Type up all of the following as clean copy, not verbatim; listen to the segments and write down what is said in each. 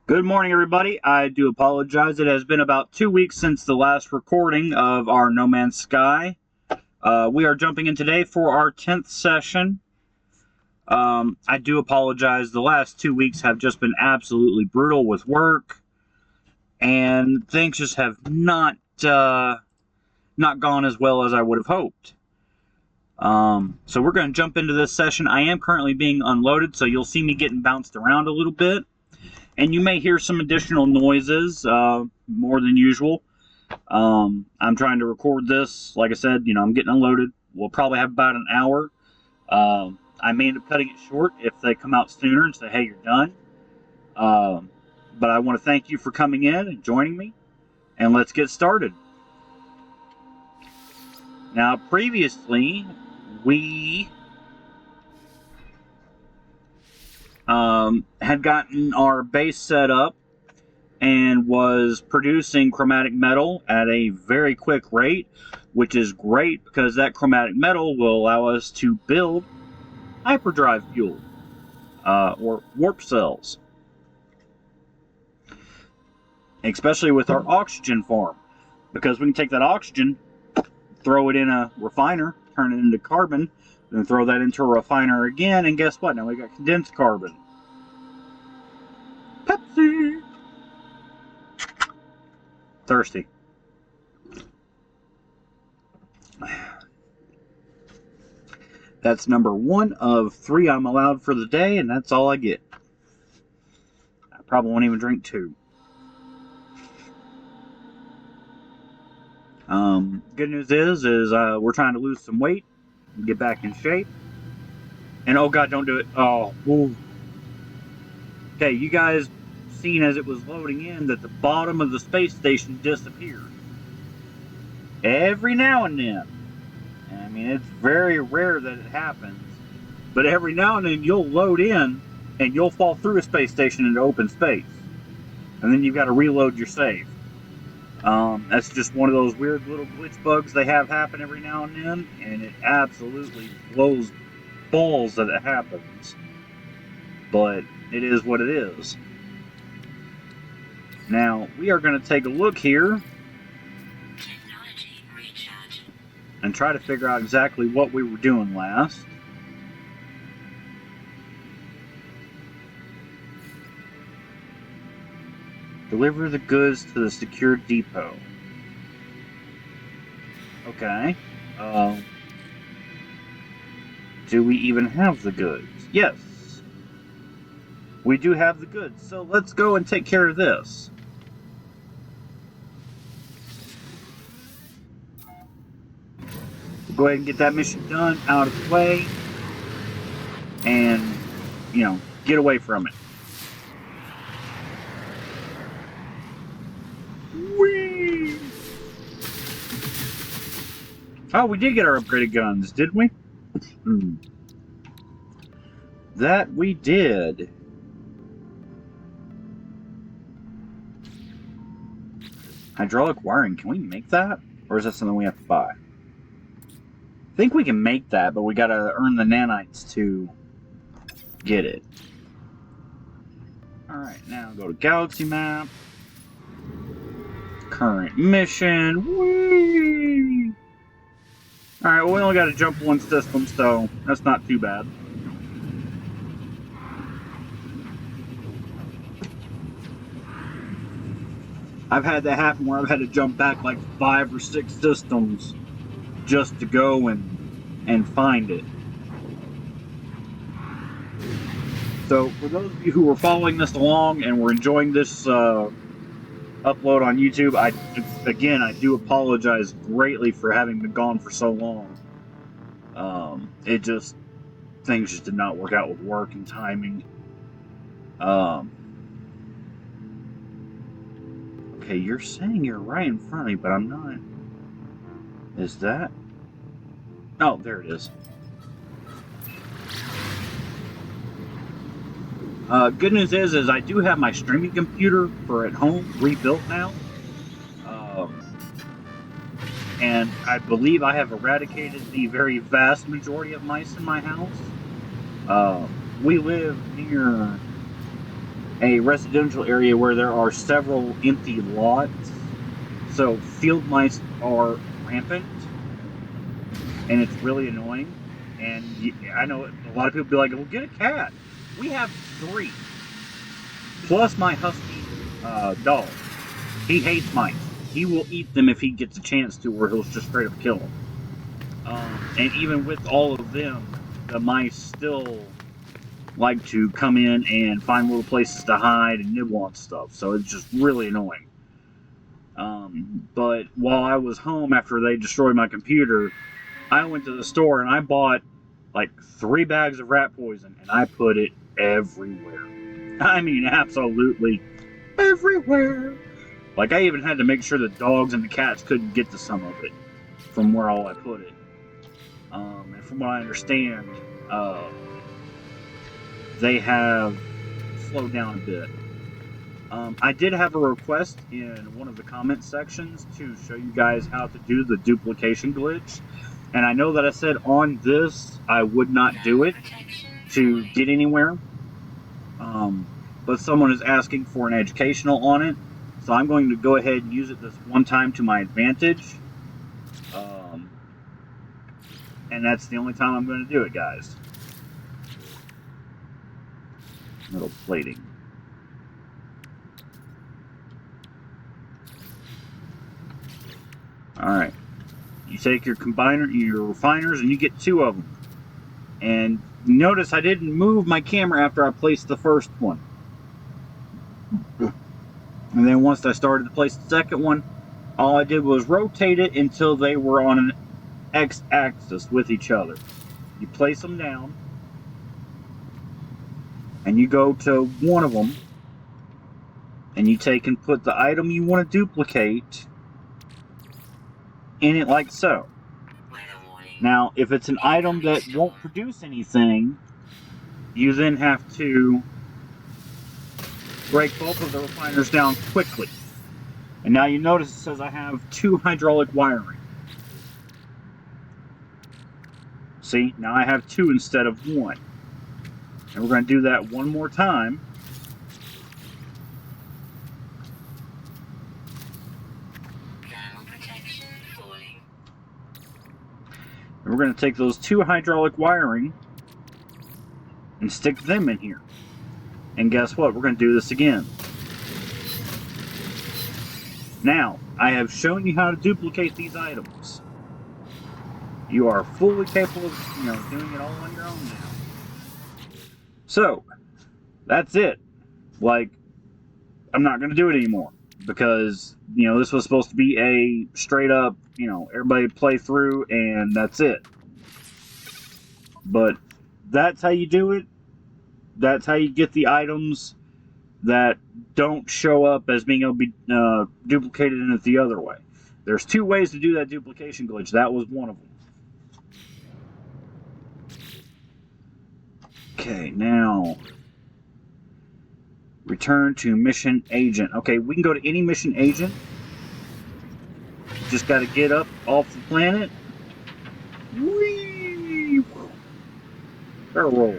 Good morning, everybody. I do apologize. It has been about 2 weeks since the last recording of our No Man's Sky. We are jumping in today for our 10th session. I do apologize. The last 2 weeks have just been absolutely brutal with work, and things just have not gone as well as I would have hoped. So we're going to jump into this session. I am currently being unloaded, so you'll see me getting bounced around a little bit. And you may hear some additional noises, more than usual. I'm trying to record this. Like I said, I'm getting unloaded. We'll probably have about an hour. I may end up cutting it short if they come out sooner and say, hey, you're done. But I want to thank you for coming in and joining me. And let's get started. Now, previously, we had gotten our base set up and was producing chromatic metal at a very quick rate, which is great because that chromatic metal will allow us to build hyperdrive fuel, or warp cells, especially with our oxygen farm, because we can take that oxygen, throw it in a refiner, turn it into carbon, then throw that into a refiner again, and guess what? Now we got condensed carbon. Pepsi! Thirsty. That's number 1 of 3 I'm allowed for the day, and that's all I get. I probably won't even drink 2. Good news is we're trying to lose some weight and get back in shape. And oh god, don't do it. Oh, woo. Okay, you guys seen as it was loading in that the bottom of the space station disappeared. Every now and then. I mean, it's very rare that it happens, but every now and then you'll load in and you'll fall through a space station into open space. And then you've got to reload your save. That's just one of those weird little glitch bugs they have happen every now and then, and it absolutely blows balls that it happens. But it is what it is. Now, we are going to take a look here and try to figure out exactly what we were doing last. Deliver the goods to the secured depot. Okay. Do we even have the goods? Yes. We do have the goods, so let's go and take care of this. We'll go ahead and get that mission done, out of the way, and, get away from it. Whee! Oh, we did get our upgraded guns, didn't we? That we did. Hydraulic wiring, can we make that? Or is that something we have to buy? I think we can make that, but we gotta earn the nanites to get it. Alright, now go to Galaxy Map. Current mission. Whee! Alright, well, we only gotta jump one system, so that's not too bad. I've had that happen where I've had to jump back like 5 or 6 systems just to go and find it. So, for those of you who were following this along and were enjoying this upload on YouTube, I do apologize greatly for having been gone for so long. Things just did not work out with work and timing. Okay, you're saying you're right in front of me, but I'm not. Is that? Oh, there it is. Good news is I do have my streaming computer for at home rebuilt now. And I believe I have eradicated the very vast majority of mice in my house. We live near a residential area where there are several empty lots. So field mice are rampant, and it's really annoying. And I know a lot of people be like, well, get a cat. We have 3. Plus my husky dog. He hates mice. He will eat them if he gets a chance to, or he'll just straight up kill them. And even with all of them, the mice still like to come in and find little places to hide and nibble on stuff. So it's just really annoying. But while I was home after they destroyed my computer, I went to the store and I bought like 3 bags of rat poison, and I put it everywhere. I mean, absolutely everywhere. Like, I even had to make sure the dogs and the cats couldn't get to some of it from where all I put it. And from what I understand, they have slowed down a bit. I did have a request in one of the comment sections to show you guys how to do the duplication glitch. And I know that I said on this I would not do it to get anywhere. But someone is asking for an educational on it. So I'm going to go ahead and use it this one time to my advantage. And that's the only time I'm going to do it, guys. Metal plating. Alright. You take your combiner, your refiners, and you get 2 of them. And notice I didn't move my camera after I placed the first one. And then once I started to place the second one, all I did was rotate it until they were on an X-axis with each other. You place them down, and you go to one of them, and you take and put the item you want to duplicate in it like so. Now, if it's an item that won't produce anything, you then have to break both of the refiners down quickly. And now you notice it says I have 2 hydraulic wiring. See, now I have 2 instead of 1. And we're going to do that one more time. And we're going to take those 2 hydraulic wiring and stick them in here. And guess what? We're going to do this again. Now, I have shown you how to duplicate these items. You are fully capable of, doing it all on your own now. So, that's it. Like, I'm not going to do it anymore. Because, this was supposed to be a straight up, everybody play through and that's it. But that's how you do it. That's how you get the items that don't show up as being able to be duplicated in it the other way. There's 2 ways to do that duplication glitch. That was one of them. Okay, now return to mission agent. Okay, we can go to any mission agent. Just got to get up off the planet. Whee! Barrel roll.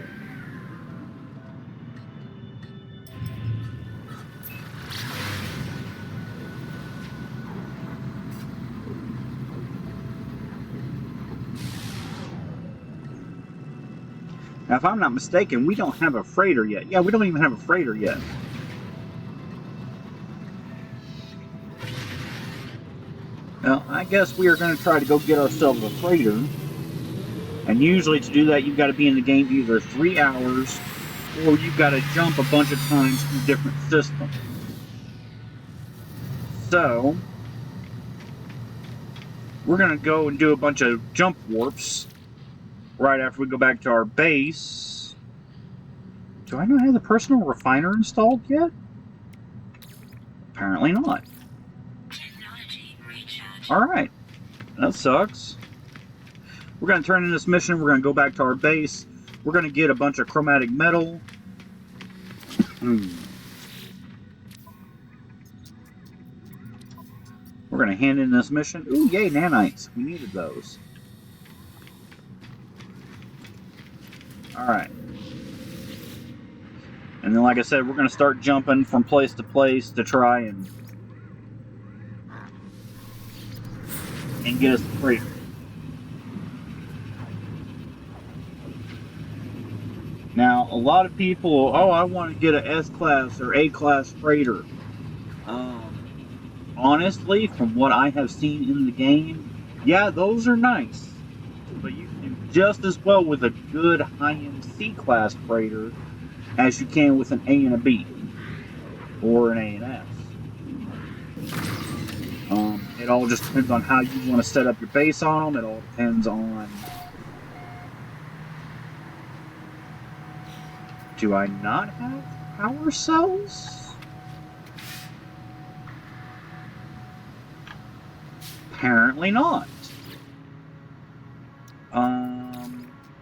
Now, if I'm not mistaken, we don't have a freighter yet. Yeah, we don't even have a freighter yet. Well, I guess we are going to try to go get ourselves a freighter. And usually to do that, you've got to be in the game either 3 hours, or you've got to jump a bunch of times through different systems. So, we're going to go and do a bunch of jump warps right after we go back to our base. Do I not have the personal refiner installed yet? Apparently not. Alright. That sucks. We're going to turn in this mission. We're going to go back to our base. We're going to get a bunch of chromatic metal. We're going to hand in this mission. Ooh, yay, nanites. We needed those. Alright. And then, like I said, we're going to start jumping from place to place to try and get us the freighter. Now, a lot of people, oh, I want to get an S-Class or A-Class freighter. Honestly, from what I have seen in the game, yeah, those are nice. But you can do just as well with a good high-end C-Class freighter as you can with an A and a B. Or an A and S. It all just depends on how you want to set up your base on them. It all depends on... Do I not have power cells? Apparently not.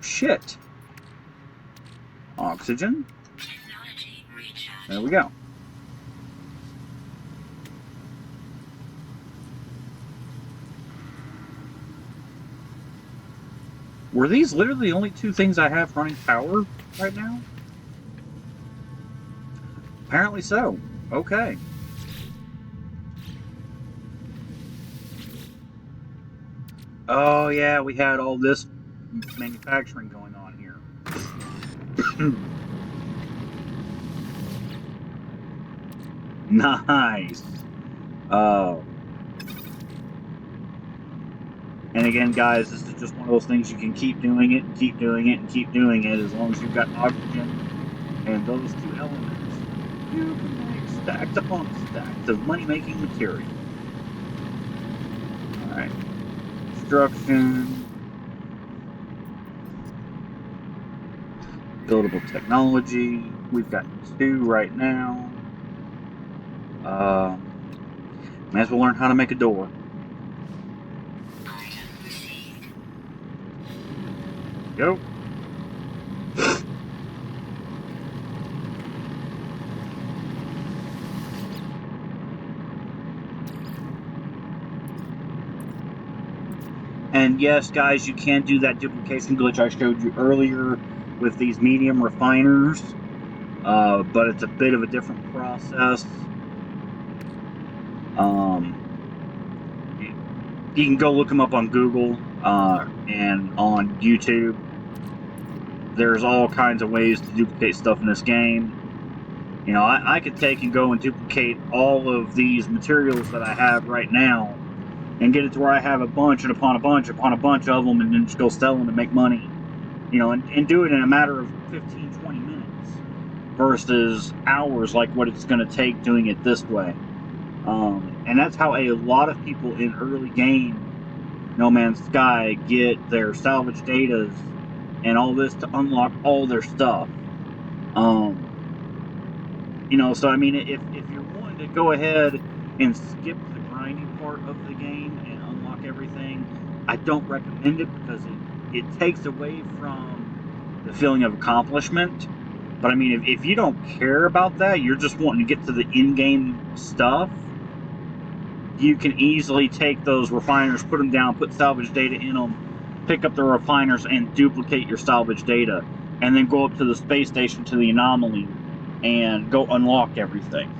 Shit. Oxygen. There we go. Were these literally the only two things I have running power right now? Apparently so. Okay. Oh yeah, we had all this manufacturing going on here. Nice. And again, guys, this is just one of those things you can keep doing it, and keep doing it, and keep doing it as long as you've got oxygen and those two elements. You can make stacks upon stacks of money-making material. Alright. Construction. Buildable technology. We've got 2 right now. May as well learn how to make a door. Go. And yes, guys, you can do that duplication glitch I showed you earlier with these medium refiners, but it's a bit of a different process. You can go look them up on Google and on YouTube. There's all kinds of ways to duplicate stuff in this game. You know, I could take and go and duplicate all of these materials that I have right now and get it to where I have a bunch and upon a bunch of them, and then just go sell them and make money. You know, and do it in a matter of 15, 20 minutes versus hours like what it's going to take doing it this way. And that's how a lot of people in early game No Man's Sky get their salvage datas and all this to unlock all their stuff. You know, so I mean, if you're wanting to go ahead and skip the grinding part of the game and unlock everything, I don't recommend it because it takes away from the feeling of accomplishment. But I mean, if you don't care about that, you're just wanting to get to the in-game stuff, you can easily take those refiners, put them down, put salvage data in them, pick up the refiners and duplicate your salvage data, and then go up to the space station, to the anomaly, and go unlock everything.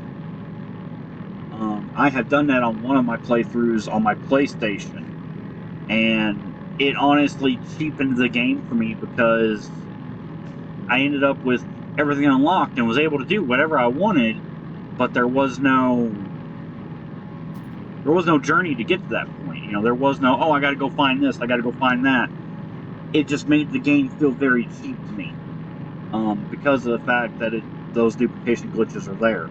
I have done that on one of my playthroughs on my PlayStation, and it honestly cheapened the game for me because I ended up with everything unlocked and was able to do whatever I wanted, but there was no journey to get to that point. You know, there was no, oh, I gotta go find this, I gotta go find that. It just made the game feel very cheap to me, because of the fact that those duplication glitches are there.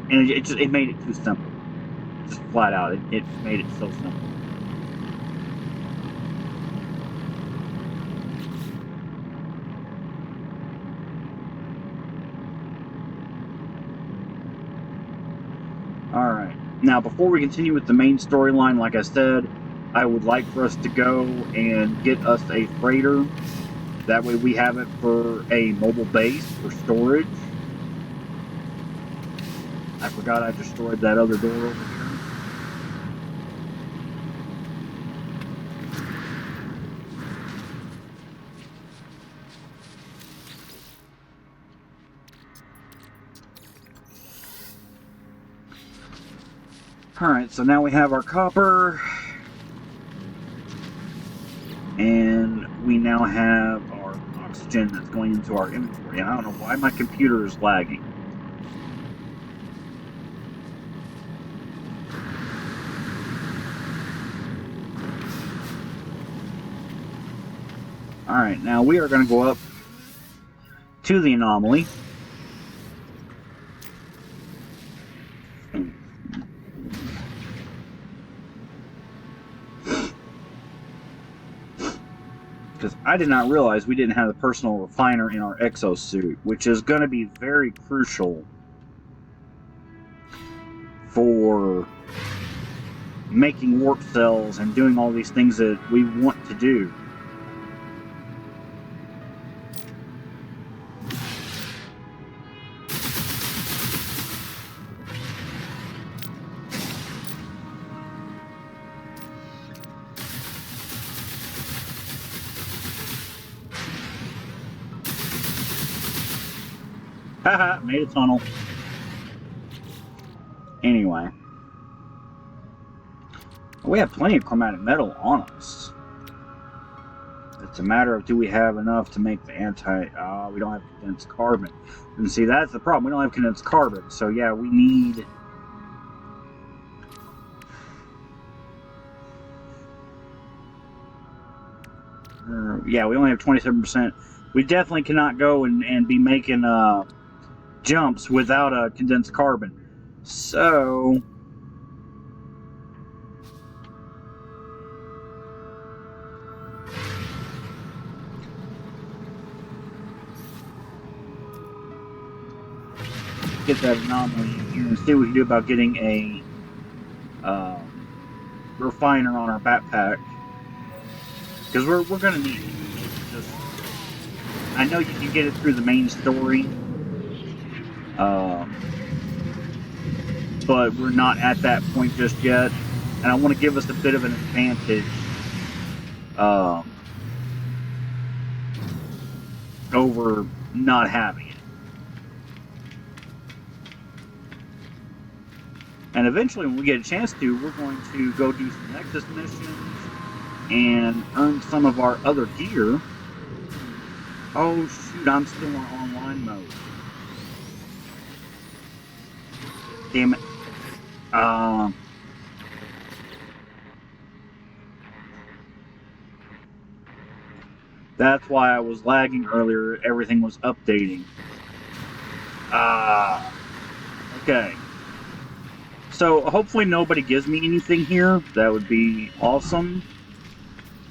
And it made it too simple. Just flat out, it made it so simple. Alright, now before we continue with the main storyline, like I said, I would like for us to go and get us a freighter. That way we have it for a mobile base for storage. I forgot I destroyed that other door over here. Alright, so now we have our copper. And we now have our oxygen that's going into our inventory. And I don't know why my computer is lagging. Alright, now we are going to go up to the anomaly. Because I did not realize we didn't have the personal refiner in our exosuit, which is going to be very crucial for making warp cells and doing all these things that we want to do. Haha, made a tunnel. Anyway. We have plenty of chromatic metal on us. It's a matter of, do we have enough to make the we don't have condensed carbon. And see, that's the problem. We don't have condensed carbon. So yeah, we need... yeah, we only have 27%. We definitely cannot go and be making, jumps without a condensed carbon. So get that anomaly in here and see what we can do about getting a refiner on our backpack, because we're gonna need it. Just, I know you can get it through the main story. But we're not at that point just yet, and I want to give us a bit of an advantage over not having it. And eventually, when we get a chance to, we're going to go do some Nexus missions and earn some of our other gear. Oh shoot, I'm still in online mode. Damn it. That's why I was lagging earlier. Everything was updating. Okay. So hopefully nobody gives me anything here. That would be awesome.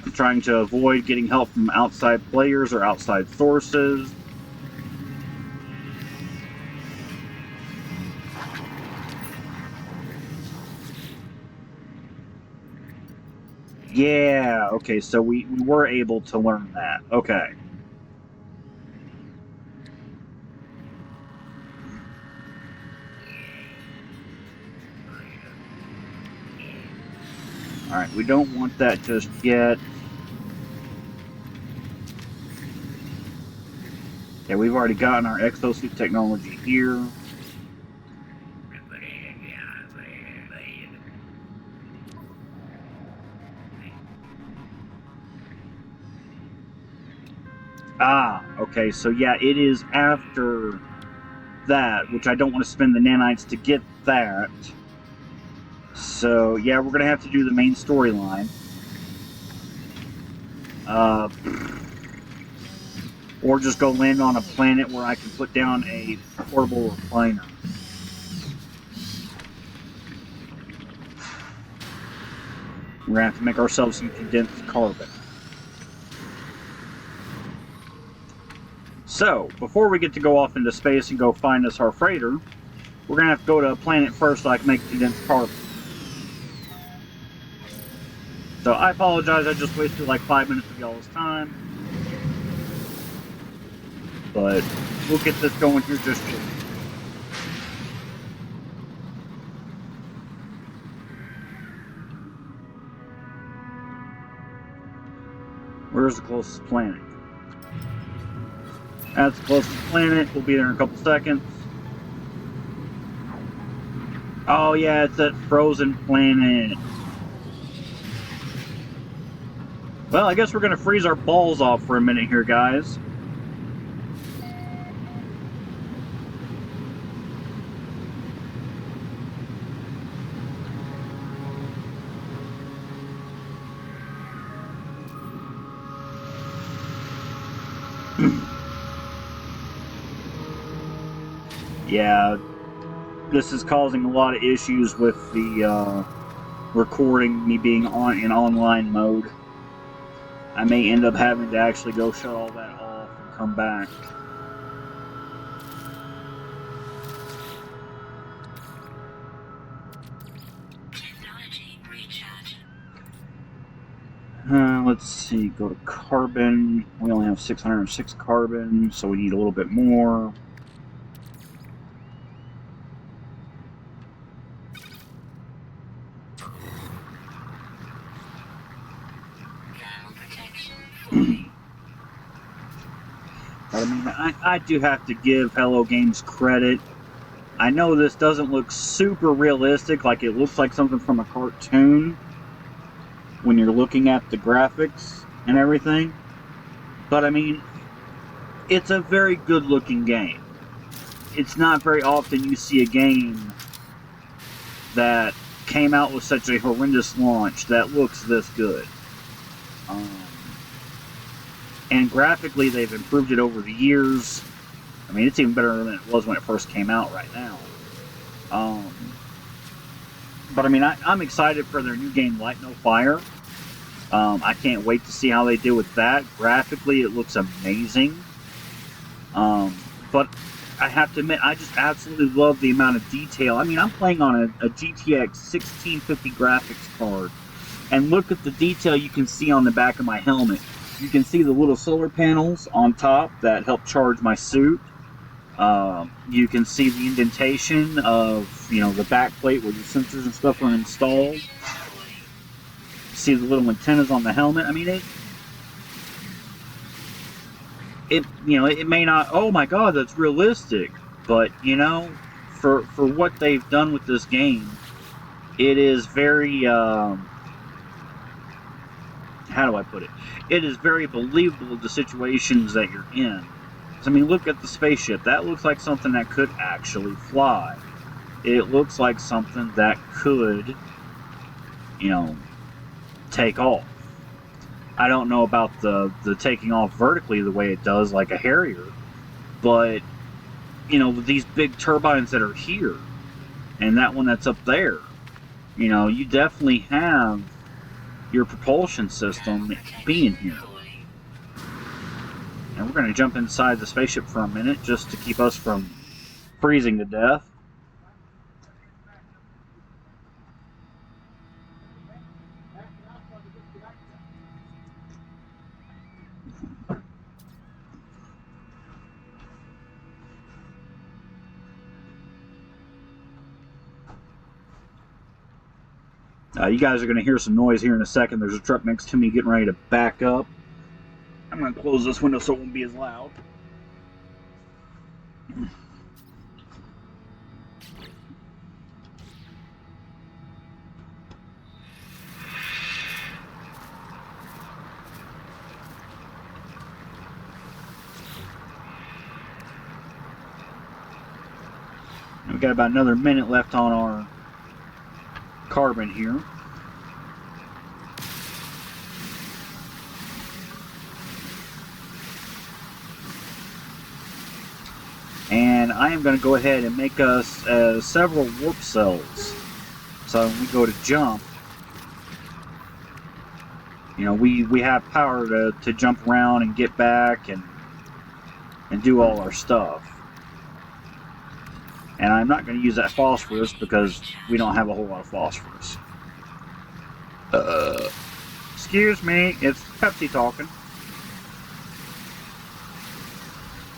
I'm trying to avoid getting help from outside players or outside sources. Yeah, okay, so we were able to learn that. Okay. Alright, we don't want that just yet. Yeah, we've already gotten our exosuit technology here. Okay, so yeah, it is after that, which I don't want to spend the nanites to get that. So, yeah, we're going to have to do the main storyline. Or just go land on a planet where I can put down a portable refiner. We're going to have to make ourselves some condensed carbon. So, before we get to go off into space and go find us our freighter, we're going to have to go to a planet first so I can make condensed carbon. So, I apologize, I just wasted like 5 minutes of y'all's time. But, we'll get this going here just shortly. Where's the closest planet? That's the closest planet. We'll be there in a couple seconds. Oh yeah, it's that frozen planet. Well, I guess we're gonna freeze our balls off for a minute here, guys. Yeah, this is causing a lot of issues with the recording, me being in online mode. I may end up having to actually go shut all that off and come back. Let's see, go to carbon. We only have 606 carbon, so we need a little bit more. But I mean, I do have to give Hello Games credit. I know this doesn't look super realistic, like it looks like something from a cartoon when you're looking at the graphics and everything. But I mean, it's a very good looking game. It's not very often you see a game that came out with such a horrendous launch that looks this good. And graphically, they've improved it over the years. I mean, it's even better than it was when it first came out right now. But I mean, I'm excited for their new game, Light No Fire. I can't wait to see how they do with that. Graphically, it looks amazing. But I have to admit, I just absolutely love the amount of detail. I mean, I'm playing on a GTX 1650 graphics card. And look at the detail you can see on the back of my helmet. You can see the little solar panels on top that help charge my suit. You can see the indentation of, you know, the back plate where the sensors and stuff are installed. See the little antennas on the helmet. I mean, it may not, oh my god, that's realistic. But, you know, for what they've done with this game, it is very, how do I put it? It is very believable, the situations that you're in. So, I mean, look at the spaceship. That looks like something that could actually fly. It looks like something that could, you know, take off. I don't know about the taking off vertically the way it does like a Harrier, but, you know, these big turbines that are here, and that one that's up there, you know, you definitely have your propulsion system being here. And we're going to jump inside the spaceship for a minute just to keep us from freezing to death. You guys are going to hear some noise here in a second. There's a truck next to me getting ready to back up. I'm going to close this window so it won't be as loud. We've got about another minute left on our carbon here. And I am going to go ahead and make us several warp cells. So when we go to jump, you know, we have power to jump around and get back and do all our stuff. And I'm not going to use that phosphorus because we don't have a whole lot of phosphorus. Excuse me, it's Pepsi talking.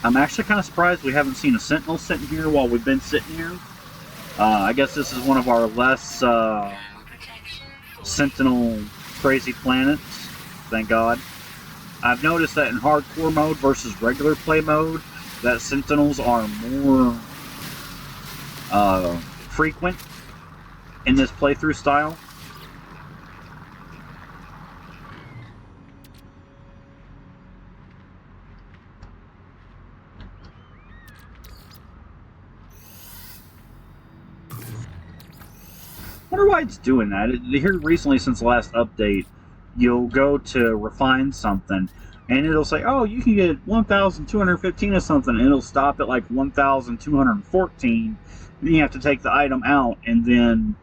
I'm actually kind of surprised we haven't seen a Sentinel sitting here while we've been sitting here. I guess this is one of our less Sentinel crazy planets, thank God. I've noticed that in hardcore mode versus regular play mode, that Sentinels are more frequent in this playthrough style. I wonder why it's doing that. Here recently, since the last update, you'll go to refine something, and it'll say, oh, you can get 1,215 of something, and it'll stop at like 1,214. Then you have to take the item out and then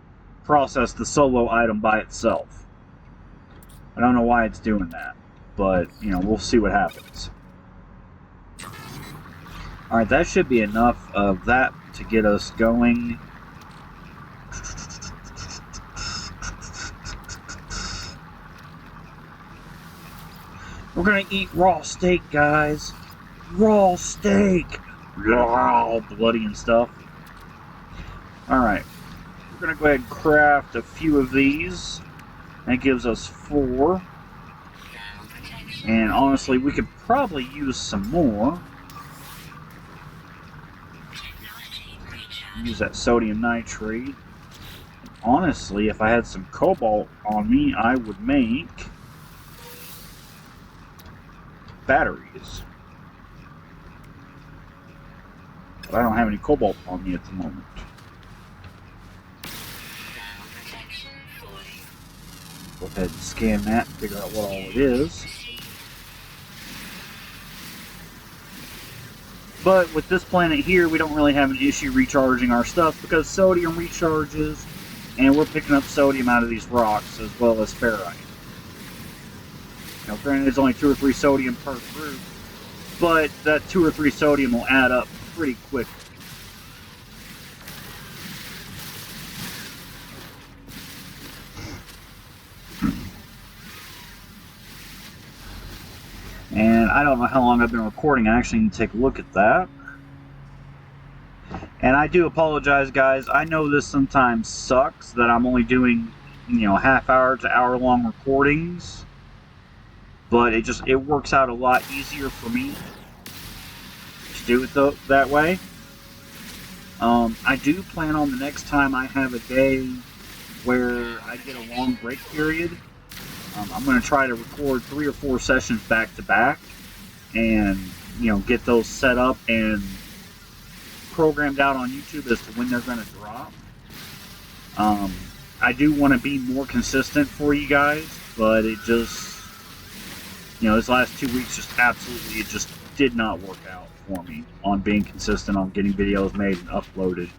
process the solo item by itself. I don't know why it's doing that, but, you know, we'll see what happens. Alright, that should be enough of that to get us going. We're gonna eat raw steak, guys. Raw steak! All bloody and stuff. Alright. We're gonna go ahead and craft a few of these. That gives us 4. And honestly, we could probably use some more. Use that sodium nitrate. Honestly, if I had some cobalt on me, I would make batteries. But I don't have any cobalt on me at the moment. Go ahead and scan that and figure out what all it is. But with this planet here, we don't really have an issue recharging our stuff because sodium recharges, and we're picking up sodium out of these rocks as well as ferrite. Now, granted, it's only 2 or 3 sodium per group, but that 2 or 3 sodium will add up pretty quick. And I don't know how long I've been recording. I actually need to take a look at that. And I do apologize, guys. I know this sometimes sucks that I'm only doing, you know, half-hour to hour-long recordings. But it works out a lot easier for me to do it that way. I do plan on the next time I have a day where I get a long break period. I'm going to try to record 3 or 4 sessions back to back, and you know, get those set up and programmed out on YouTube as to when they're going to drop. I do want to be more consistent for you guys, but it just, you know, this last 2 weeks it just did not work out for me on being consistent on getting videos made and uploaded.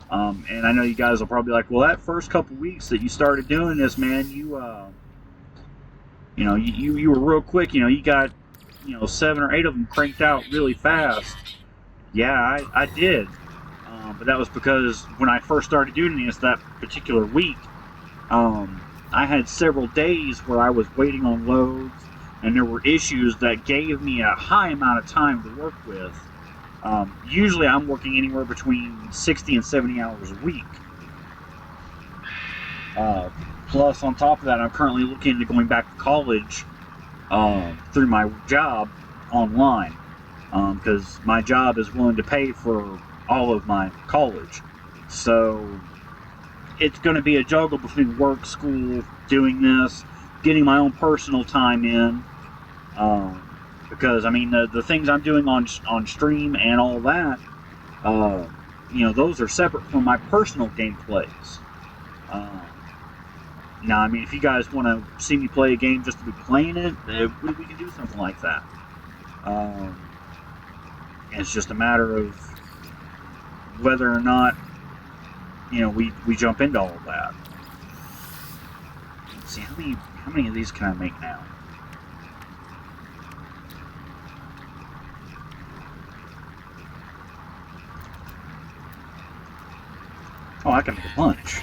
And I know you guys will probably be like, well, that first couple weeks that you started doing this, man, you were real quick. You know, you got, 7 or 8 of them cranked out really fast. Yeah, I did. But that was because when I first started doing this that particular week, I had several days where I was waiting on loads, and there were issues that gave me a high amount of time to work with. Usually I'm working anywhere between 60 and 70 hours a week. Plus, on top of that, I'm currently looking into going back to college through my job online, because my job is willing to pay for all of my college. So it's going to be a juggle between work, school, doing this, getting my own personal time in, because I mean the things I'm doing on stream and all that, those are separate from my personal gameplays. Now, I mean, if you guys want to see me play a game just to be playing it, we can do something like that. It's just a matter of whether or not, we jump into all of that. Let's see, how many of these can I make now? Oh, I can make a bunch.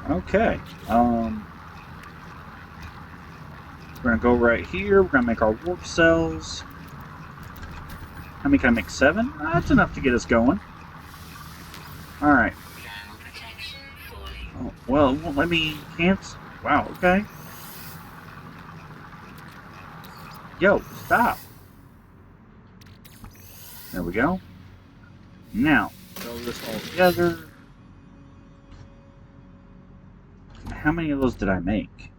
Okay, we're going to go right here. We're going to make our warp cells. How many can I make? 7? That's enough to get us going. Alright. Oh, well, it won't let me cancel. Wow, okay. Yo, stop. There we go. Now, throw this all together. How many of those did I make?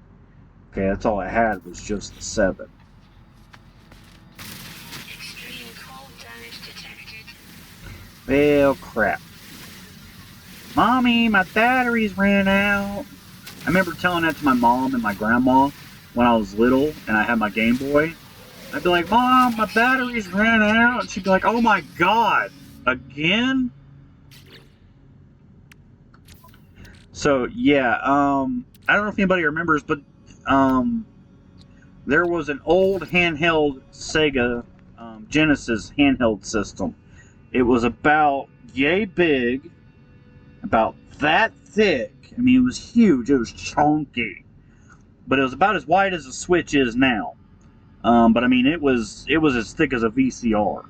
Okay, that's all I had was just the 7. Extreme cold damage detected. Well, crap. Mommy, my batteries ran out. I remember telling that to my mom and my grandma when I was little and I had my Game Boy. I'd be like, Mom, my batteries ran out. And she'd be like, oh my God, again? So, yeah, I don't know if anybody remembers, but there was an old handheld Sega Genesis handheld system. It was about yay big, about that thick. I mean, it was huge. It was chunky, but it was about as wide as a Switch is now. But I mean, it was as thick as a VCR.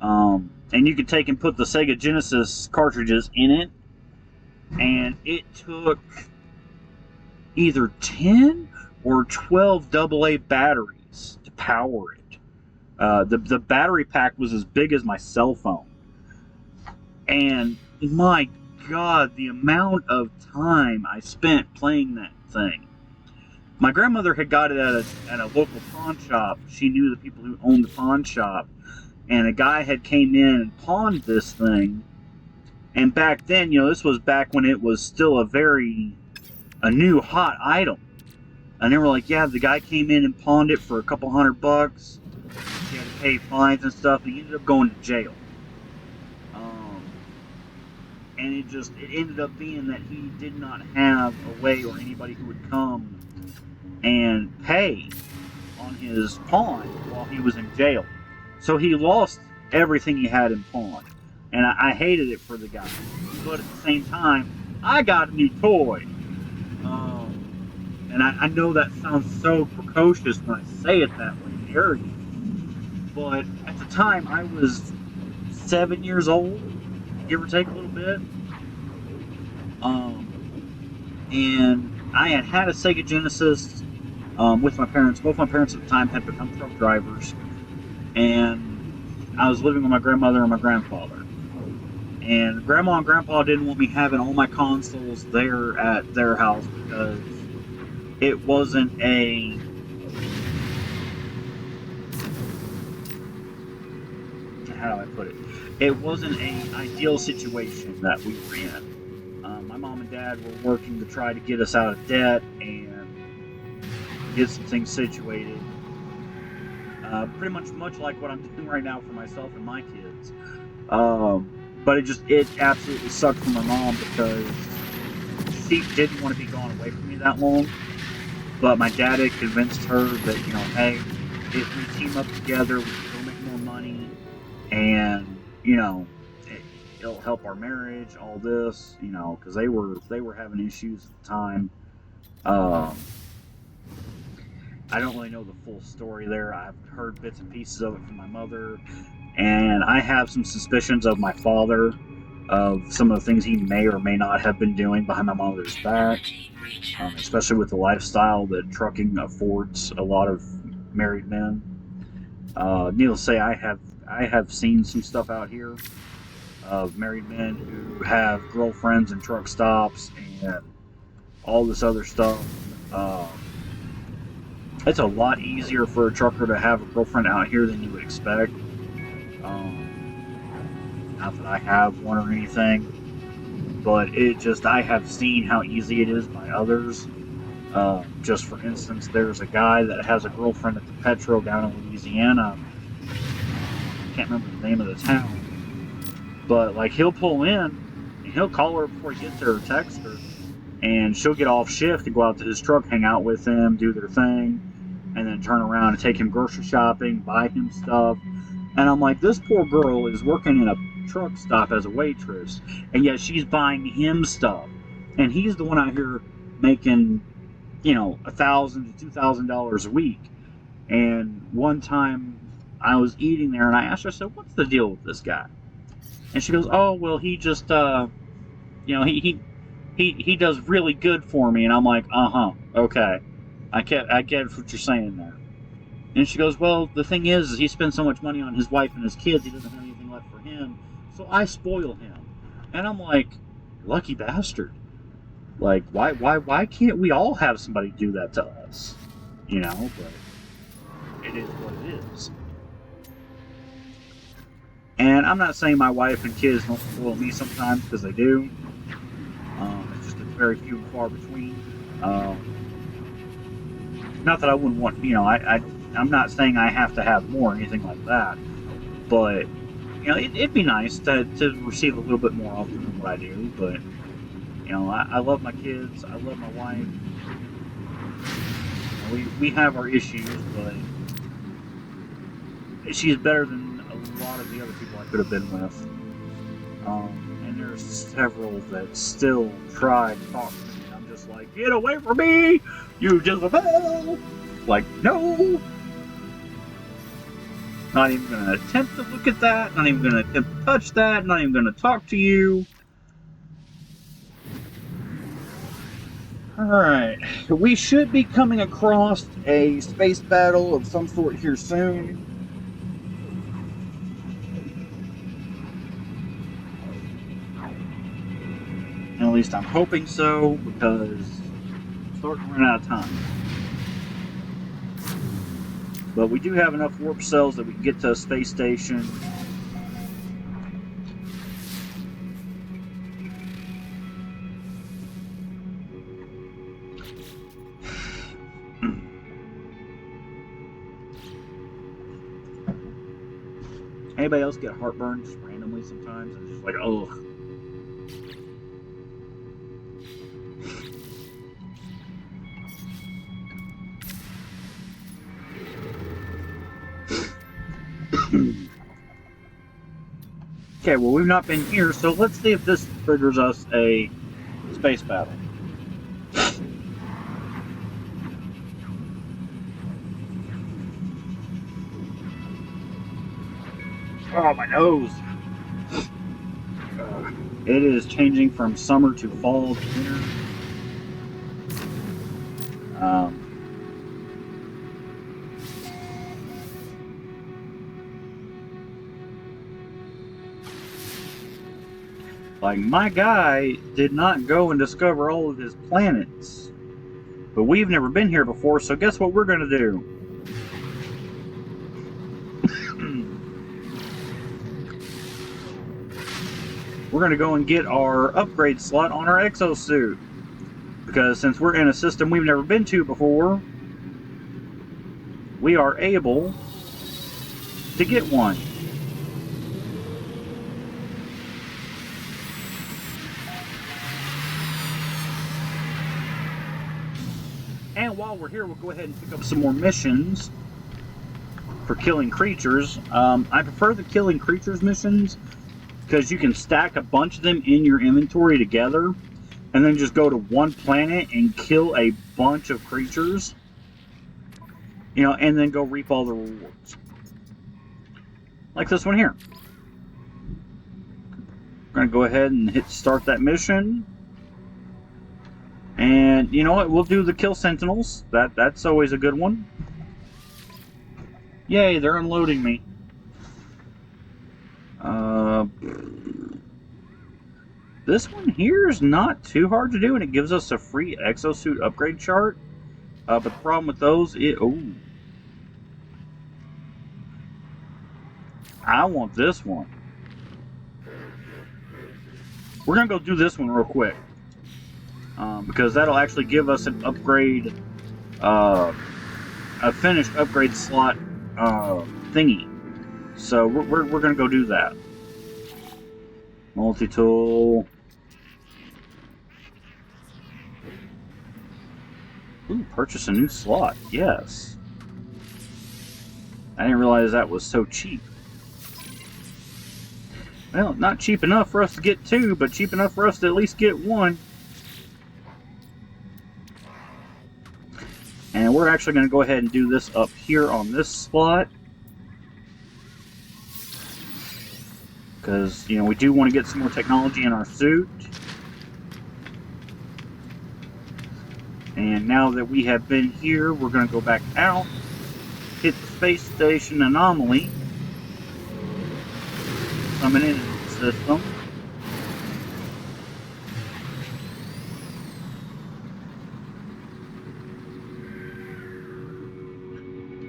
And you could take and put the Sega Genesis cartridges in it, and it took either 10 or 12 AA batteries to power it. The battery pack was as big as my cell phone. And my God, the amount of time I spent playing that thing. My grandmother had got it at a local pawn shop. She knew the people who owned the pawn shop. And a guy had came in and pawned this thing. And back then, this was back when it was still a new hot item. And they were like, yeah, the guy came in and pawned it for a couple $100. He had to pay fines and stuff. And he ended up going to jail. And it ended up being that he did not have a way or anybody who would come and pay on his pawn while he was in jail. So he lost everything he had in pawn. And I hated it for the guy. But at the same time, I got a new toy. And I know that sounds so precocious when I say it that way, arrogant. But at the time, I was 7 years old, give or take a little bit. And I had a Sega Genesis with my parents. Both my parents at the time had become truck drivers. And I was living with my grandmother and my grandfather. And Grandma and Grandpa didn't want me having all my consoles there at their house because it wasn't a... How do I put it? It wasn't an ideal situation that we were in. My mom and dad were working to try to get us out of debt and get some things situated. Pretty much like what I'm doing right now for myself and my kids. But it absolutely sucked for my mom because she didn't want to be gone away from me that long. But my dad had convinced her that, hey, if we team up together, we can go make more money. And, it'll help our marriage, all this, because they were having issues at the time. I don't really know the full story there. I've heard bits and pieces of it from my mother, and I have some suspicions of my father, of some of the things he may or may not have been doing behind my mother's back, especially with the lifestyle that trucking affords a lot of married men. Needless to say, I have seen some stuff out here of married men who have girlfriends and truck stops and all this other stuff. It's a lot easier for a trucker to have a girlfriend out here than you would expect. Not that I have one or anything, but I have seen how easy it is by others. Just for instance, there's a guy that has a girlfriend at the Petro down in Louisiana. I can't remember the name of the town. But, he'll pull in, and he'll call her before he gets there or text her, and she'll get off shift to go out to his truck, hang out with him, do their thing, and then turn around and take him grocery shopping, buy him stuff. And I'm like, this poor girl is working in a truck stop as a waitress, and yet she's buying him stuff. And he's the one out here making, $1,000 to $2,000 a week. And one time I was eating there, and I asked her, I said, what's the deal with this guy? And she goes, oh, well, he just, he does really good for me. And I'm like, okay. I get what you're saying there. And she goes, well, the thing is he spends so much money on his wife and his kids, he doesn't have anything left for him, so I spoil him. And I'm like, lucky bastard. Like, why can't we all have somebody do that to us? You know, but it is what it is. And I'm not saying my wife and kids don't spoil me sometimes, because they do. It's just very few and far between. Not that I wouldn't want, you know, I'm not saying I have to have more or anything like that. But, you know, it'd be nice to receive a little bit more often than what I do. But, you know, I love my kids. I love my wife. You know, we have our issues, but she's better than a lot of the other people I could have been with. And there's several that still try to talk to me. I'm just like, get away from me, you Jezebel! Like, no! Not even going to attempt to look at that, not even going to attempt to touch that, not even going to talk to you. Alright, we should be coming across a space battle of some sort here soon. At least I'm hoping so, because I'm starting to run out of time. But we do have enough warp cells that we can get to a space station. Anybody else get heartburn just randomly sometimes? And just like, oh. Okay, well, we've not been here, so let's see if this triggers us a space battle. Oh, my nose! It is changing from summer to fall to winter. Like, my guy did not go and discover all of his planets. But we've never been here before, so guess what we're going to do? We're going to go and get our upgrade slot on our exosuit. Because since we're in a system we've never been to before, we are able to get one. And while we're here, we'll go ahead and pick up some more missions for killing creatures. I prefer the killing creatures missions because you can stack a bunch of them in your inventory together and then just go to one planet and kill a bunch of creatures, you know, and then go reap all the rewards. Like this one here. We're going to go ahead and hit start that mission. And you know what? We'll do the kill sentinels. That's always a good one. Yay, they're unloading me. This one here is not too hard to do, and it gives us a free exosuit upgrade chart. But the problem with those is... Ooh. I want this one. We're going to go do this one real quick. Because that'll actually give us an upgrade, a finished upgrade slot thingy. So we're gonna go do that. Multi-tool. Ooh, purchase a new slot. Yes. I didn't realize that was so cheap. Well, not cheap enough for us to get two, but cheap enough for us to at least get one. And we're actually going to go ahead and do this up here on this slot. Because, you know, we do want to get some more technology in our suit. And now that we have been here, we're going to go back out. hit the space station anomaly coming into the system.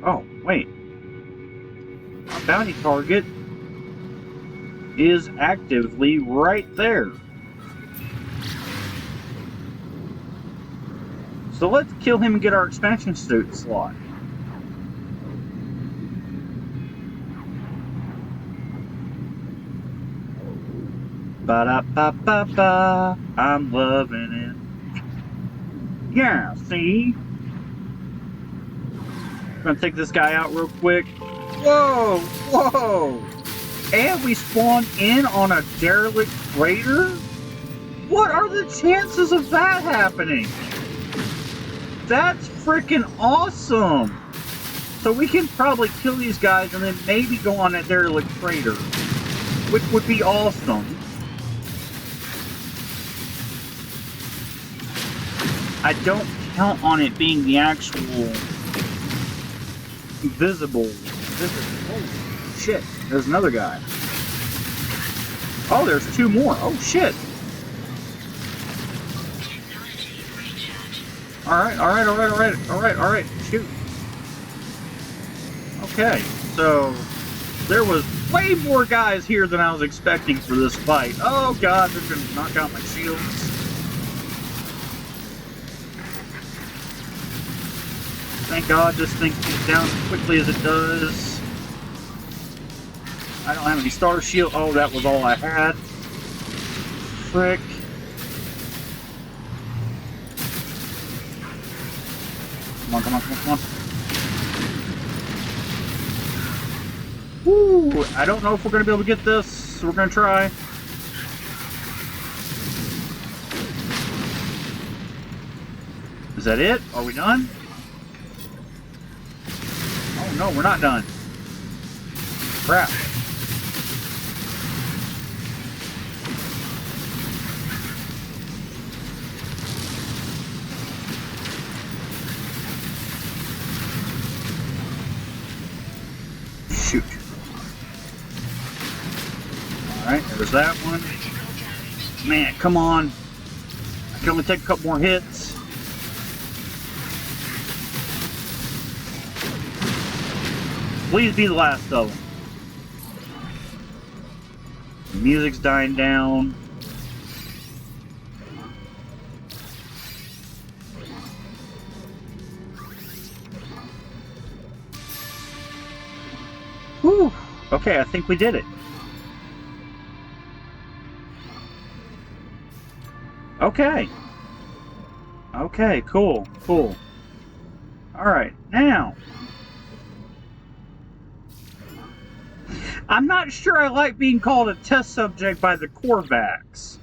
Oh, wait. Our bounty target is actively right there. So let's kill him and get our expansion suit slot. Ba-da-ba-ba-ba, I'm loving it. Yeah, see? I'm gonna take this guy out real quick. Whoa, whoa! And we spawned in on a derelict freighter? What are the chances of that happening? That's freaking awesome! So we can probably kill these guys and then maybe go on that derelict freighter, which would be awesome. I don't count on it being the actual visible. Oh shit! There's another guy. Oh, there's two more. Oh shit! All right. Shoot. Okay, so there was way more guys here than I was expecting for this fight. Oh god, they're gonna knock out my shields. Thank God this thing goes down as quickly as it does. I don't have any star shield. Oh, that was all I had. Frick. Come on. Woo! I don't know if we're going to be able to get this, so we're going to try. Is that it? Are we done? Oh no, we're not done. Crap. Shoot. Alright, there's that one. Man, come on. I can only take a couple more hits. Please be the last of them. The music's dying down. Whew. Okay, I think we did it. Okay. Okay, cool. Alright, now. I'm not sure I like being called a test subject by the Korvax.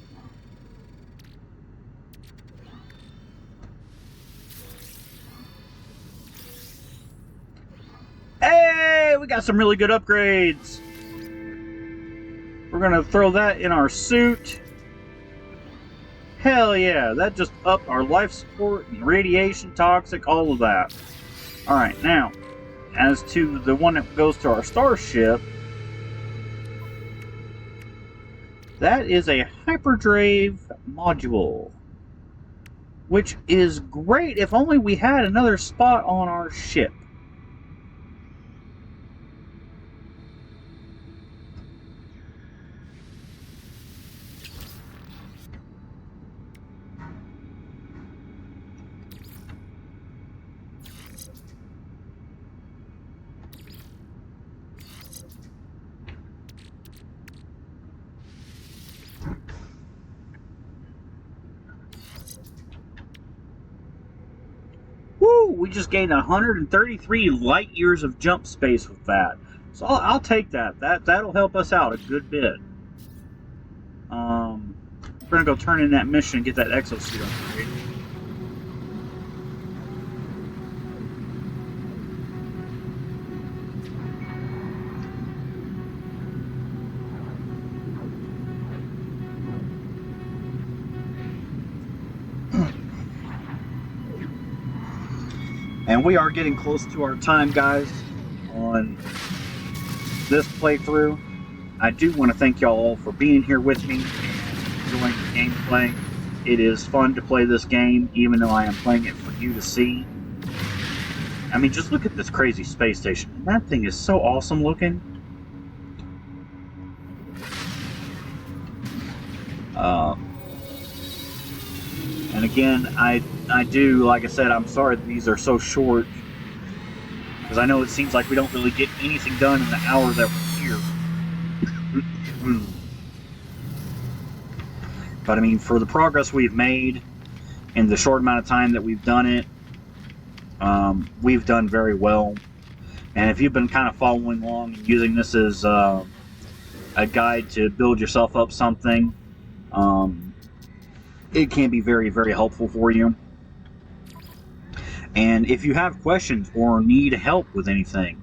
Hey, we got some really good upgrades. We're gonna throw that in our suit. Hell yeah, that just upped our life support and radiation, toxic, all of that. Alright, now, as to the one that goes to our starship, that is a hyperdrive module, which is great if only we had another spot on our ship. Woo! We just gained 133 light years of jump space with that. So I'll take that. That'll help us out a good bit. We're gonna go turn in that mission and get that exosuit upgrade. And we are getting close to our time, guys. on this playthrough. I do want to thank y'all all for being here with me and enjoying the gameplay. It is fun to play this game, even though I am playing it for you to see. I mean, just look at this crazy space station. That thing is so awesome looking. And again, I do, like I said, I'm sorry that these are so short, because I know it seems like we don't really get anything done in the hour that we're here. But I mean, for the progress we've made in the short amount of time that we've done it, we've done very well. And if you've been kind of following along and using this as a guide to build yourself up something, it can be very, very helpful for you. And if you have questions or need help with anything,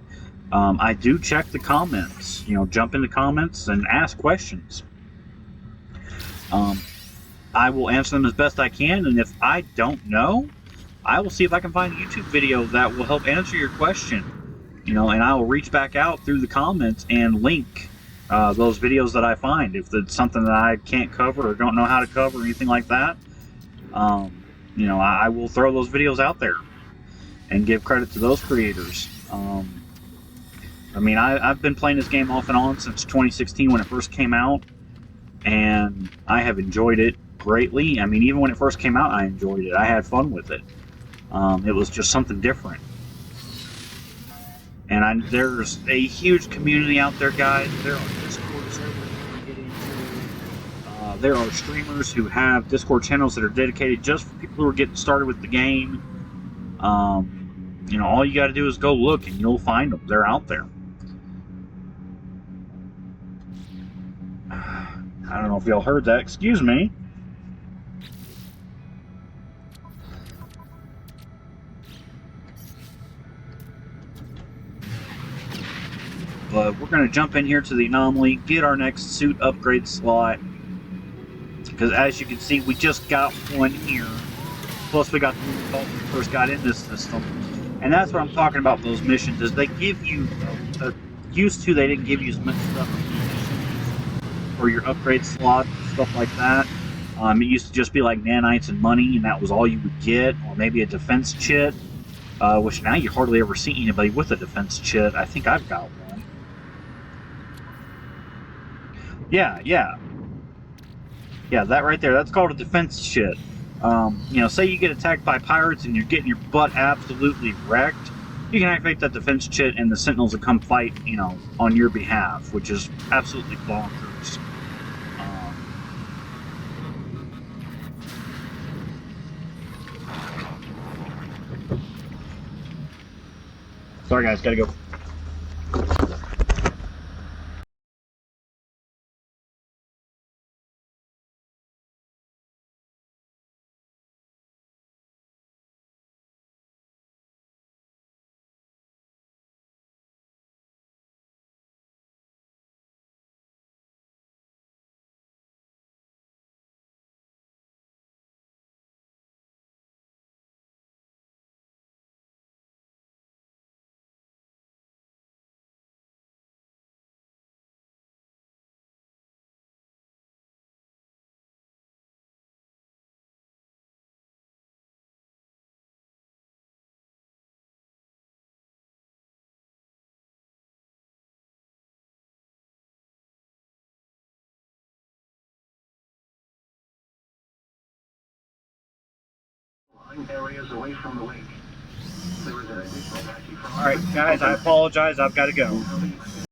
I do check the comments. You know, jump in the comments and ask questions. I will answer them as best I can, and if I don't know, I will see if I can find a YouTube video that will help answer your question. You know, and I will reach back out through the comments and link those videos that I find. If it's something that I can't cover or don't know how to cover or anything like that, you know, I will throw those videos out there and give credit to those creators. I mean, I've been playing this game off and on since 2016 when it first came out, and I have enjoyed it greatly. I mean, even when it first came out, I enjoyed it. I had fun with it. It was just something different. And there's a huge community out there, guys. There are Discord servers you can get into. There are streamers who have Discord channels that are dedicated just for people who are getting started with the game. You know, all you got to do is go look and you'll find them. They're out there. I don't know if y'all heard that. Excuse me. But we're going to jump in here to the anomaly, get our next suit upgrade slot. Because as you can see, we just got one here. Plus we got the one when we first got in this system. And that's what I'm talking about, those missions, is they give you, used to, they didn't give you as much stuff for your upgrade slot, stuff like that. It used to just be like nanites and money, and that was all you would get, or maybe a defense chit, which now you hardly ever see anybody with a defense chit. I think I've got one. Yeah, that right there, that's called a defense chit. You know, say you get attacked by pirates and you're getting your butt absolutely wrecked, you can activate that defense chit and the Sentinels will come fight, you know, on your behalf, which is absolutely bonkers. Sorry guys, gotta go. Areas away from the lake. There is an additional taxi from Alright, guys, I apologize. I've got to go.